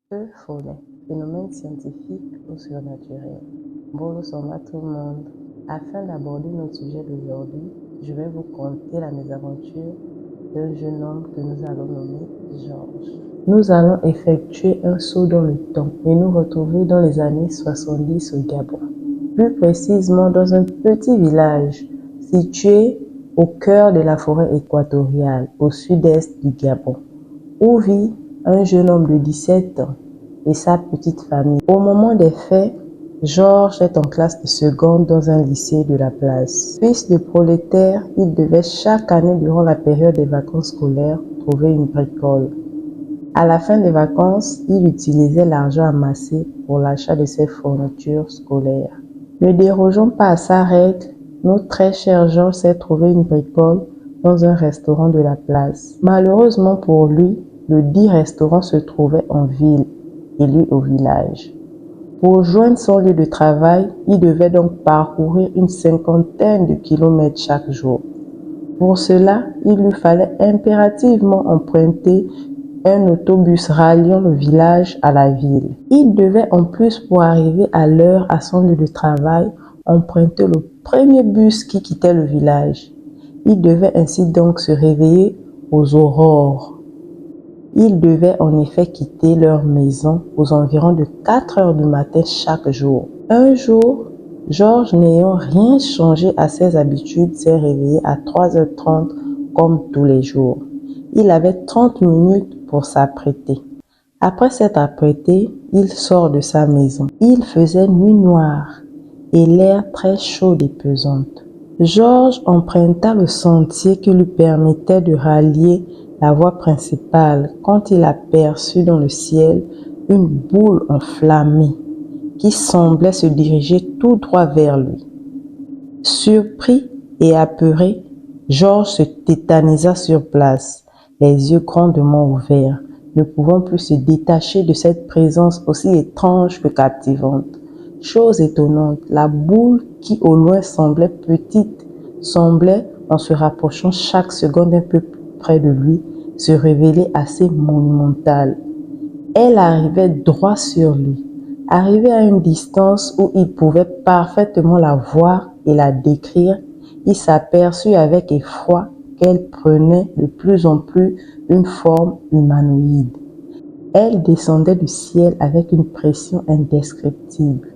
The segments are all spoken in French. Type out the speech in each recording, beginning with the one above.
Feu follet, phénomène scientifique ou surnaturel. Bonjour à tout le monde. Afin d'aborder notre sujet d'aujourd'hui, je vais vous conter la mésaventure d'un jeune homme que nous allons nommer Georges. Nous allons effectuer un saut dans le temps et nous retrouver dans les années 70 au Gabon. Plus précisément dans un petit village situé au cœur de la forêt équatoriale, au sud-est du Gabon, où vit un jeune homme de 17 ans et sa petite famille. Au moment des faits, Georges est en classe de seconde dans un lycée de la place. Fils de prolétaire, il devait chaque année durant la période des vacances scolaires trouver une bricole. À la fin des vacances, il utilisait l'argent amassé pour l'achat de ses fournitures scolaires. Ne dérogeons pas à sa règle, notre très cher Georges s'est trouvé une bricole dans un restaurant de la place. Malheureusement pour lui, le dit restaurant se trouvait en ville et lui au village. Pour joindre son lieu de travail, il devait donc parcourir une cinquantaine de kilomètres chaque jour. Pour cela, il lui fallait impérativement emprunter un autobus ralliant le village à la ville. Il devait en plus, pour arriver à l'heure à son lieu de travail, emprunter le premier bus qui quittait le village. Il devait ainsi donc se réveiller aux aurores. Ils devaient en effet quitter leur maison aux environs de 4 heures du matin chaque jour. Un jour, Georges, n'ayant rien changé à ses habitudes, s'est réveillé à 3h30 comme tous les jours. Il avait 30 minutes pour s'apprêter. Après s'être apprêté, il sort de sa maison. Il faisait nuit noire et l'air très chaud et pesante. Georges emprunta le sentier qui lui permettait de rallier la voie principale quand il aperçut dans le ciel une boule enflammée qui semblait se diriger tout droit vers lui. Surpris et apeuré, Georges se tétanisa sur place, les yeux grandement ouverts, ne pouvant plus se détacher de cette présence aussi étrange que captivante. Chose étonnante, la boule qui au loin semblait petite, semblait, en se rapprochant chaque seconde un peu plus près de lui, se révéler assez monumentale. Elle arrivait droit sur lui. Arrivé à une distance où il pouvait parfaitement la voir et la décrire, il s'aperçut avec effroi qu'elle prenait de plus en plus une forme humanoïde. Elle descendait du ciel avec une pression indescriptible,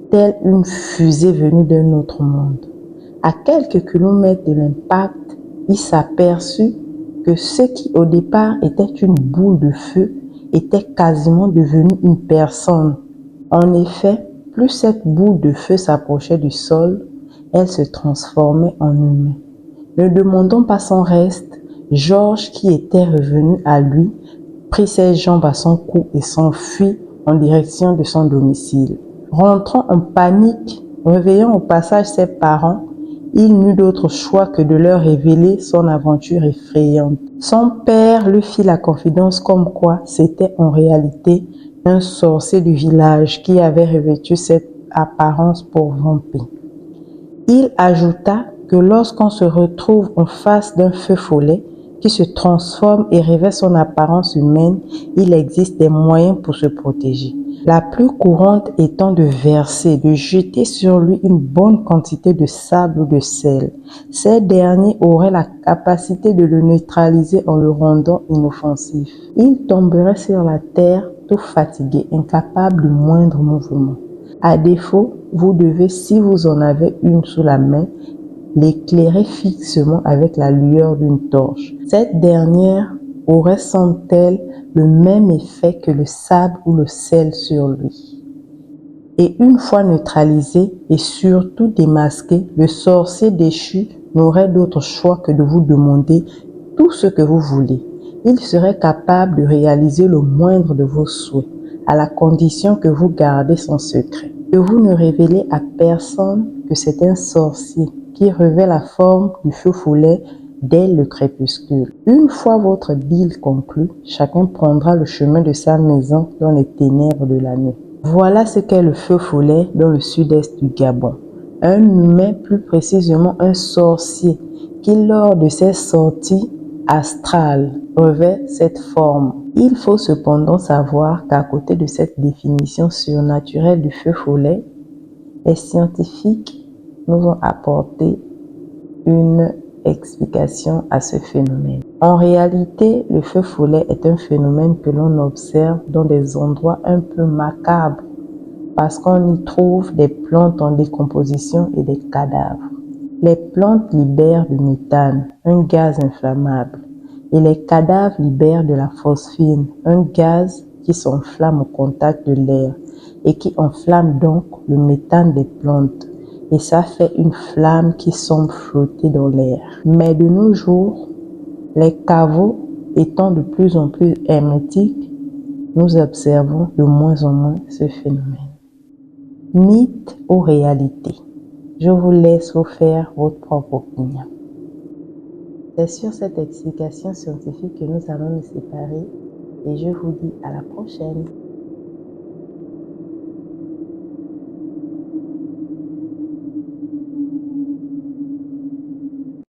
telle une fusée venue d'un autre monde. À quelques kilomètres de l'impact, il s'aperçut que ce qui au départ était une boule de feu était quasiment devenu une personne. En effet, plus cette boule de feu s'approchait du sol, elle se transformait en humain. Ne demandant pas son reste, Georges, qui était revenu à lui, prit ses jambes à son cou et s'enfuit en direction de son domicile. Rentrant en panique, réveillant au passage ses parents, il n'eut d'autre choix que de leur révéler son aventure effrayante. Son père lui fit la confidence comme quoi c'était en réalité un sorcier du village qui avait revêtu cette apparence pour vampire. Il ajouta que lorsqu'on se retrouve en face d'un feu follet qui se transforme et revêt son apparence humaine, il existe des moyens pour se protéger. La plus courante étant de verser, de jeter sur lui une bonne quantité de sable ou de sel. Ces derniers auraient la capacité de le neutraliser en le rendant inoffensif. Il tomberait sur la terre tout fatigué, incapable du moindre mouvement. À défaut, vous devez, si vous en avez une sous la main, l'éclairer fixement avec la lueur d'une torche. Cette dernière aurait, semble-t-elle, le même effet que le sable ou le sel sur lui. Et une fois neutralisé et surtout démasqué, le sorcier déchu n'aurait d'autre choix que de vous demander tout ce que vous voulez. Il serait capable de réaliser le moindre de vos souhaits, à la condition que vous gardez son secret. Que vous ne révélez à personne que c'est un sorcier qui revêt la forme du feu follet dès le crépuscule. Une fois votre deal conclu, chacun prendra le chemin de sa maison dans les ténèbres de la nuit. Voilà ce qu'est le feu follet dans le sud-est du Gabon. Un humain, plus précisément un sorcier, qui lors de ses sorties astrales revêt cette forme. Il faut cependant savoir qu'à côté de cette définition surnaturelle du feu follet, les scientifiques nous ont apporté une explication à ce phénomène. En réalité, le feu follet est un phénomène que l'on observe dans des endroits un peu macabres parce qu'on y trouve des plantes en décomposition et des cadavres. Les plantes libèrent du méthane, un gaz inflammable, et les cadavres libèrent de la phosphine, un gaz qui s'enflamme au contact de l'air et qui enflamme donc le méthane des plantes. Et ça fait une flamme qui semble flotter dans l'air. Mais de nos jours, les caveaux étant de plus en plus hermétiques, nous observons de moins en moins ce phénomène. Mythe ou réalité? Je vous laisse vous faire votre propre opinion. C'est sur cette explication scientifique que nous allons nous séparer et je vous dis à la prochaine.